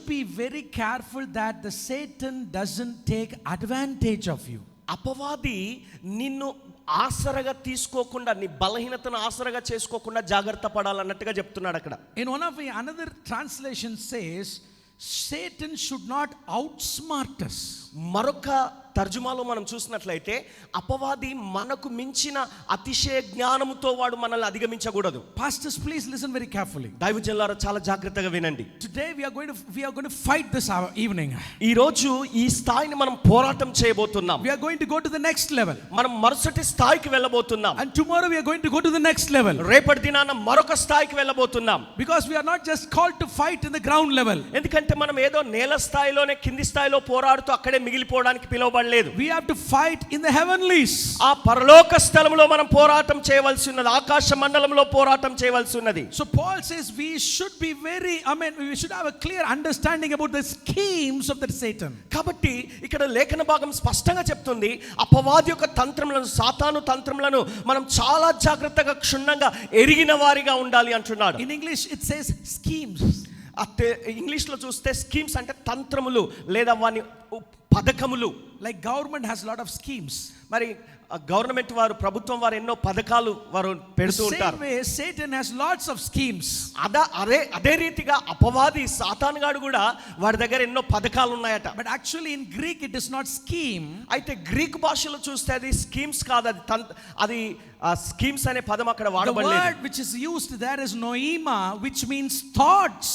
be very careful that the Satan doesn't take advantage of you. అపవాది నిన్ను ఆసరగా తీసుకోకుండా, నీ బలహీనతను ఆసరగా చేసుకోకుండా జాగ్రత్త పడాలన్నట్టుగా చెప్తున్నాడు అక్కడ. In one of the another translation says Satan should not outsmart us. మరొక తర్జుమాలో మనం చూసినట్లయితే అపవాది మనకు మించిన అతిశయ జ్ఞానముతో వాడు మనల్ని అధిగమించకూడదు. Pastors, please listen very carefully. దైవజనులారా చాలా జాగ్రత్తగా వినండి. Today we are going to fight this evening. ఈ రోజు ఈ స్థాయిని మనం పోరాటం చేయబోతున్నాం. We are going to go to the next level. మనం మరుసటి స్థాయికి వెళ్ళబోతున్నాం. And tomorrow we are going to go to the next level. రేపటి దినాన మరొక స్థాయికి వెళ్ళబోతున్నాం. Because we are not just called to fight in the ground level. ఎందుకంటే మనం ఏదో నేల స్థాయిలోనే కింది స్థాయిలో పోరాడుతూ అక్కడే మిగిలిపోవడానికి పిలువబడలేదు. We have to fight in the heavenlies. ఆ పరలోక స్థలములో మనం పోరాటం చేయవలసి ఉన్నది, ఆకాశ మండలంలో పోరాటం చేయవలసి ఉన్నది. So Paul says we should be we should have a clear understanding about the schemes of that Satan. కాబట్టి ఇక్కడ లేఖన భాగం స్పష్టంగా చెప్తుంది, అపవాది యొక్క తంత్రములను, సాతాను తంత్రములను మనం చాలా జాగ్రత్తగా క్షుణ్ణంగా ఎరిగిన వారిగా ఉండాలి అంటున్నాడు. In English it says schemes. ఇంగ్లీష్లో చూస్తే స్కీమ్స్ అంటే తంత్రములు లేదా వాని పథకములు. Like government has a lot of schemes. మరి గవర్నమెంట్ వారు, ప్రభుత్వం వారు ఎన్నో పథకాలు వారు పెడుతూ ఉంటారు. Same way Satan has lots of schemes. అదే రీతిగా అపవాది సాతానుగాడు కూడా వాడి దగ్గర ఎన్నో పథకాలు ఉన్నాయట. But actually in Greek it is not scheme. అయితే గ్రీక్ భాషలో చూస్తే అది స్కీమ్స్ కాదు, అది స్కీమ్స్ అనే పదం అక్కడ వాడబడలేదు. The word which is used there is noema, which means thoughts.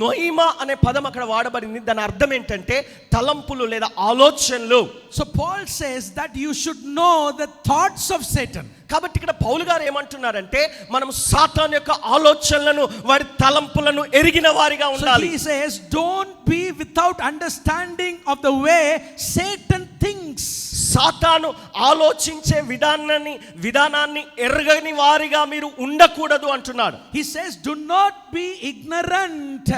నోయిమా అనే పదం అక్కడ వాడబడింది. దాని అర్థం ఏంటంటే తలంపులు లేదా ఆలోచనలు. So Paul says that you should know the thoughts of Satan. కాబట్టి ఇక్కడ పౌలు గారు ఏమంటున్నారంటే మనం సాతాను యొక్క ఆలోచనలను, వారి తలంపులను ఎరిగిన వారిగా ఉండాలి. So he says don't be without understanding of the way Satan thinks. సాతాను ఆలోచించే విధానాన్ని ఎరగని వారిగా మీరు ఉండకూడదు అంటున్నాడు. He says do not be ignorant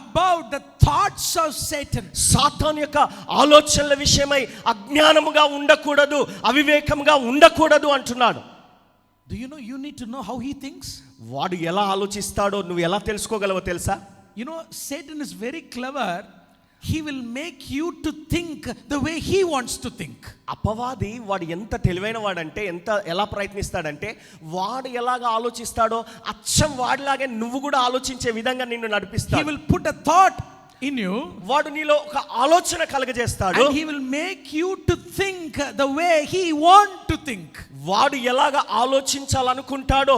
about the thoughts of Satan. సాతాను యొక్క ఆలోచనల విషయమై అజ్ఞానముగా ఉండకూడదు, అవివేకంగా ఉండకూడదు అంటున్నాడు. Do you know you need to know how he thinks? వాడు ఎలా ఆలోచిస్తాడో నువ్వు ఎలా తెలుసుకోగలవో తెలుసా? You know Satan is very clever. He will make you to think the way he wants to think. అపవాది వాడు ఎంత తెలివైన వాడంటే, ఎలా ప్రయత్నిస్తాడంటే, వాడు ఎలాగ ఆలోచిస్తాడో అచ్చం వాడిలాగే నువ్వు కూడా ఆలోచించే విధంగా నిన్ను నడిపిస్తాడు. He will put a thought in you. వాడు నీలో ఒక ఆలోచన కలగజేస్తాడు. And he will make you to think the way he want to think. వాడు ఎలాగ ఆలోచించాలనుకుంటాడో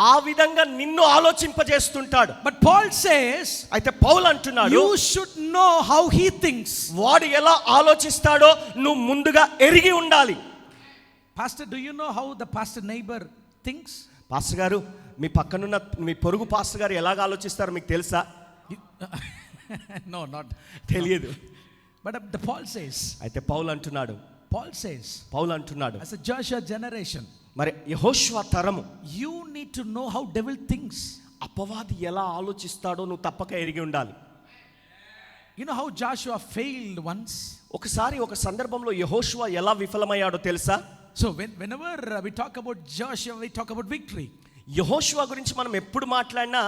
ఆ విధంగా నిన్ను ఆలోచింపజేస్తుంటాడు. But Paul says, అయితే పౌలు అంటున్నాడు, you should know how he thinks. వాడు ఎలా ఆలోచిస్తాడో నువ్వు ముందుగా ఎరిగి ఉండాలి. Pastor, do you know how the pastor neighbor thinks? Pastor గారు, మీ పక్కనున్న మీ పొరుగు పాస్టర్ గారు ఎలాగ ఆలోచిస్తారో మీకు తెలుసా? No, not తెలియదు. But the Paul says, అయితే పౌలు అంటున్నాడు, పౌలు అంటున్నాడు as a Joshua generation, మరి యెహోషువ తరము, you need to know how devil thinks. అపవాది ఎలా ఆలోచిస్తాడో నువ్వు తప్పక ఎరిగి ఉండాలి. You know how Joshua failed once? ఒకసారి ఒక సందర్భంలో యెహోషువ ఎలా విఫలమయ్యాడో తెలుసా? So whenever we talk about Joshua, we talk about victory. యెహోషువ గురించి మనం ఎప్పుడు మాట్లాడినా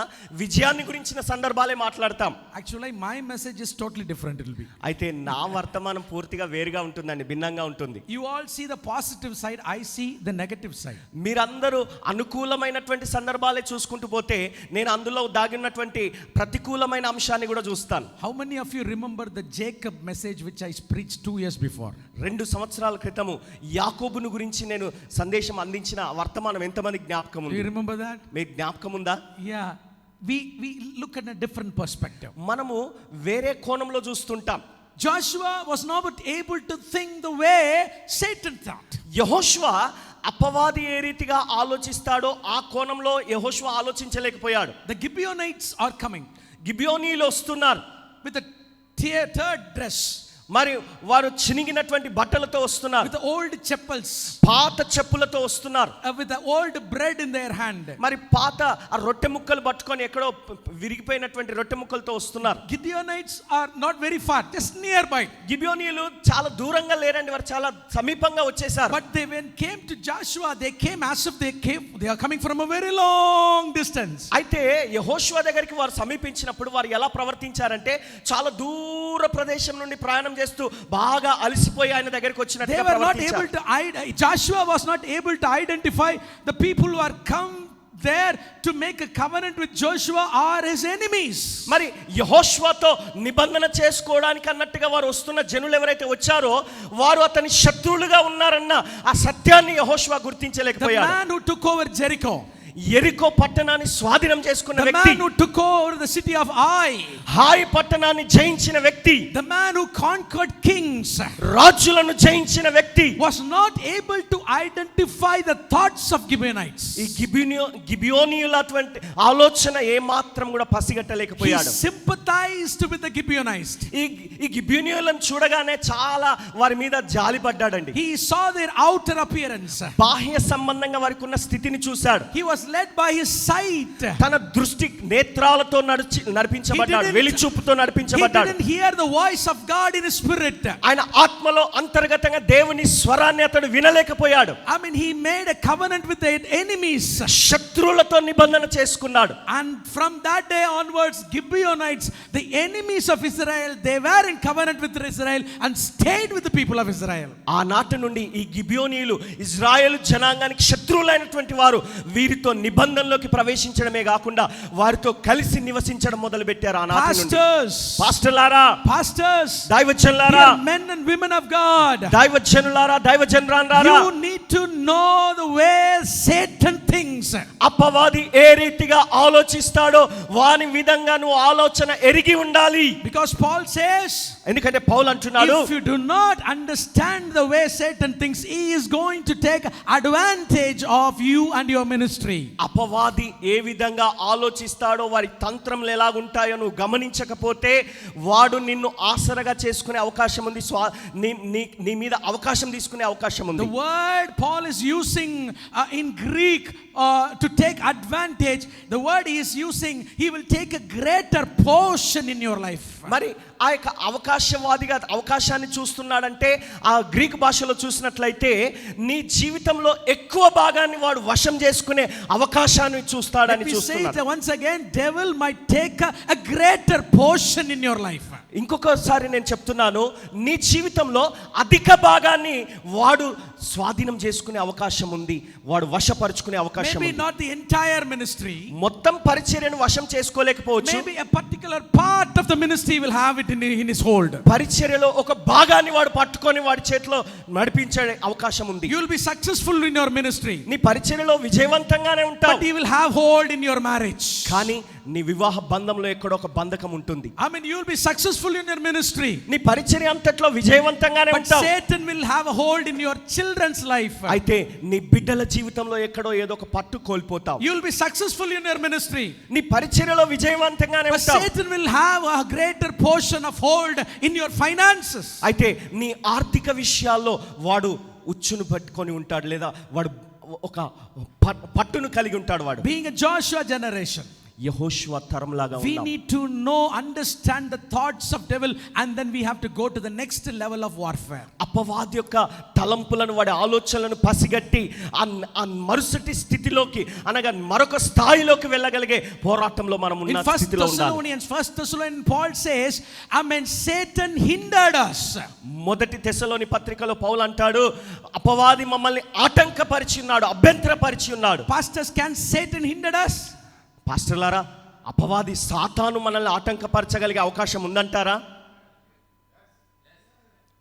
విజయాన్ని గురించిన సందర్భాలే మాట్లాడతాం. Actually my message is totally different. It will be. అయితే నా వర్తమానం పూర్తిగా వేరుగా ఉంటుందండి, భిన్నంగా ఉంటుంది. You all see the positive side, I see the negative side. మీరందరూ అనుకూలమైనటువంటి సందర్భాలే చూసుకుంటూ పోతే నేను అందులో దాగినటువంటి ప్రతికూలమైన అంశాన్ని కూడా చూస్తాను. How many of you remember the Jacob message which I preached 2 years before? 2 సంవత్సరాల క్రితము యాకోబును గురించి నేను సందేశం అందించిన వర్తమానం ఎంతమంది జ్ఞాపకం ఉంది? Do you remember that? మీకు జ్ఞాపకం ఉందా? Yeah, we look at a different perspective. మనము వేరే కోణంలో చూస్తుంటాం. Joshua was not able to think the way Satan thought. యెహోషువ అపవాది ఏ రీతిగా ఆలోచిస్తాడో ఆ కోణంలో యెహోషువ ఆలోచించలేకపోయాడు. The Gibeonites are coming గిబియోనీలు వస్తున్నారు with a third dress. మరి వారు చినిగినటువంటి బట్టలతో వస్తున్నారు, with the old chappals, పాత చెప్పులతో వస్తున్నారు, with the old bread in their hand. మరి పాత ఆ రొట్టె ముక్కలు పట్టుకొని ఎక్కడో విరిగిపోయినటువంటి రొట్టె ముక్కలతో వస్తున్నారు. Gibeonites are not very far, just nearby. గిబియోనీయులు చాలా దూరంగా లేరండి, వారు చాలా సమీపంగా వచ్చేసారు. But they when came to Joshua, they came as if they are coming from a very long distance. అయితే యెహోషువ దగ్గరికి వారు సమీపించినప్పుడు వారు ఎలా ప్రవర్తించారంటే చాలా దూర ప్రదేశం నుండి ప్రయాణం చేస్తూ బాగా అలసిపోయి ఆయన దగ్గరికి They వచ్చినట్టుగా were not able ప్రవర్తించారు. Joshua was not able to identify the people who are come there to make a covenant with Joshua are his enemies. మరి యెహోషువతో నిబంధన చేసుకోవడానికి అన్నట్టుగా వారు వస్తున్న జనులు ఎవరైతే వచ్చారో వారు అతని శత్రువులుగా ఉన్నారన్న ఆ సత్యాన్ని యెహోషువ The గుర్తించలేకపోయాడు. man who took over Jericho, యెరికో పట్టణాన్ని స్వాధీనం చేసుకున్న the వ్యక్తి, man who took over the city of Ai, హాయి పట్టణాన్ని జయించిన వ్యక్తి, the man who conquered kings, రాజులను జయించిన వ్యక్తి was not able to identify the thoughts of Gibeonites. ఈ గిబియోనీయుల అటువంటి ఆలోచన ఏ మాత్రం కూడా He పసిగట్టలేకపోయాడు. sympathized with the Gibeonites. ఈ గిబియోనీయులను చూడగానే చాలా వారి మీద జాలి పడ్డాడండి. He saw their outer appearance. బాహ్య సంబంధంగా వారికి ఉన్న స్థితిని చూశాడు. He was led by his sight. తన దృష్టి నేత్రాలతో నడిపించబడ్డాడు, వెలిచూపుతో He నడిపించబడ్డాడు. didn't hear the voice of God in his spirit. ఆయన ఆత్మలో అంతర్గతంగా దేవుని స్వరాన్ని అతడు వినలేకపోయాడు. I mean, he made a covenant with the enemies. శత్రువులతో నిబంధన చేసుకున్నాడు. And from that day onwards, Gibeonites, the enemies of Israel, they were in covenant with Israel and stayed with the people of Israel. ఆనాటి నుండి ఈ గిబియోనీయులు ఇజ్రాయేలు జనాంగానికి శత్రువులైనటువంటి వారు వీరితో నిబంధనలోకి ప్రవేశించడమే కాకుండా వారితో కలిసి నివసించడం మొదలు పెట్టారు. ఆనాటి నుండి పాస్టర్లారా, దైవజనులారా, men and women of God, దైవజనులారా, దైవజనరాండ్రారా, you need to know the way Satan thinks. అపవాది ఏ రీతిగా ఆలోచిస్తాడో వాని విధంగా నువ్వు ఆలోచన ఎరిగి ఉండాలి. Because Paul says, ఎందుకంటే పౌలు అంటున్నాడు, if you do not understand the way Satan thinks, he is going to take advantage of you and your ministry. అపవాది ఏ విధంగా ఆలోచిస్తాడో వారి తంత్రములు ఎలాగుంటాయో నువ్వు గమనించకపోతే వాడు నిన్ను ఆసరగా చేసుకునే అవకాశం ఉంది, నీ మీద అవకాశం తీసుకునే అవకాశం ఉంది. The word Paul is using in Greek to take advantage, the word he is using, he will take a greater portion in your life. మరి ఆ యొక్క అవకాశవాదిగా అవకాశాన్ని చూస్తున్నాడంటే ఆ గ్రీక్ భాషలో చూసినట్లయితే నీ జీవితంలో ఎక్కువ భాగాన్ని వాడు వశం చేసుకునే అవకాశాన్ని చూస్తాడని చూస్తున్నాడు. Once again, devil might take a greater portion in your life. ఇంకొకసారి నేను చెప్తున్నాను, నీ జీవితంలో అధిక భాగాన్ని వాడు స్వాధీనం చేసుకునే అవకాశం ఉంది, వాడు వశపరుచుకునే అవకాశం ఉంది. Maybe not the entire ministry, మొత్తం పరిచర్యను వశం చేసుకోలేకపోవచ్చు. maybe a particular part of the ministry will have it in his hold. పరిచర్యలో ఒక భాగాన్ని వాడు పట్టుకొని వాడి చేతిలో నడిపించే అవకాశం ఉంది. You will be successful in your ministry, నీ పరిచర్యలో విజయవంతంగానే ఉంటావు, but he will have hold in your marriage. కానీ నీ వివాహ బంధంలో ఎక్కడో ఒక బంధకం ఉంటుంది. I mean, you will be successful in your ministry, నీ పరిచర్య అంతట్లో విజయవంతంగానే but ఉంటావు, Satan will have a hold in your children's life. అయితే నీ బిడ్డల జీవితంలో ఎక్కడో ఏదో ఒక పట్టు కోల్పోతావు. You will be successful in your ministry, నీ పరిచర్యలో విజయవంతంగానే but ఉంటావు, Satan will have a greater portion of hold in your finances. అయితే నీ ఆర్థిక విషయాల్లో వాడు ఉచ్చును పట్టుకొని ఉంటాడు, లేదా వాడు ఒక పట్టును కలిగి ఉంటాడు. వాడు Being a Joshua generation, యెహోషువ తరంలాగా we ఉన్నాం. need to know, understand the thoughts of devil, and then we have to go to the next level of warfare. అపవాది యొక్క తలంపులను, వాడి ఆలోచనలను పసిగట్టి ఆ మరుసటి స్థితిలోకి అనగా మరొక స్థాయిలోకి వెళ్ళగలిగే పోరాటంలో మనం In ఉన్న 1 స్థితిలో ఉండాలి. Thessalonians, Paul says, Satan hindered us. మొదటి తెస్సలోని పత్రికలో పౌలు అంటాడు, అపవాది మమ్మల్ని ఆటంకపరిచి ఉన్నాడు, అభ్యంతరపరిచి ఉన్నాడు. Pastors, can Satan hinder us? పాస్టర్లారా, అపవాది సాతాను మనల్ని ఆటంకపరచగలిగే అవకాశం ఉందంటారా?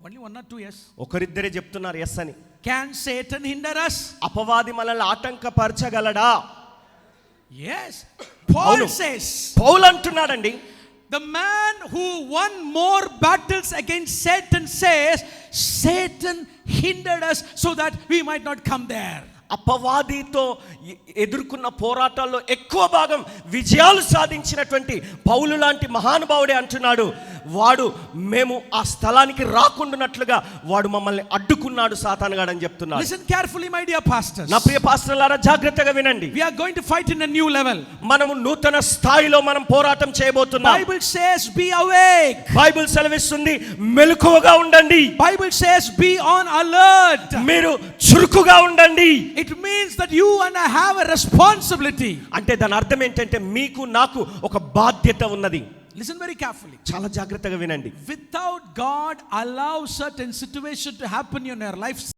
Only one or two yes. ఒకరిద్దరే చెప్తున్నారు ఎస్ అని. Can Satan hinder us? అపవాది మనల్ని ఆటంకపరచగలడా? Yes. Paul says, పౌలు అంటున్నాడండి, the man who won more battles against Satan says, Satan hindered us so that we might not come there. అపవాదితో ఎదుర్కొన్న పోరాటాల్లో ఎక్కువ భాగం విజయాలు సాధించినటువంటి పౌలు లాంటి మహానుభావుడే అంటున్నాడు, వాడు మేము ఆ స్థలానికి రాకుండానట్లుగా వాడు మమ్మల్ని అడ్డుకున్నాడు సాతానుగాడు అని చెప్తున్నాడు. Listen carefully, my dear pastors. నా ప్రియ పాస్టర్లారా జాగ్రత్తగా వినండి. We are going to fight in a new level. మనము నూతన స్థాయిలో మనం పోరాటం చేయబోతున్నాం. Bible says be awake. Bible సెలవిస్తుంది మెలకువగా ఉండండి. Bible says be on alert. మీరు చురుకుగా ఉండండి. It means that you and I have a responsibility. అంటే దాని అర్థం ఏంటంటే మీకు నాకు ఒక బాధ్యత ఉన్నది. Listen very carefully. చాలా జాగ్రత్తగా వినండి. Without God allow certain situation to happen in your life,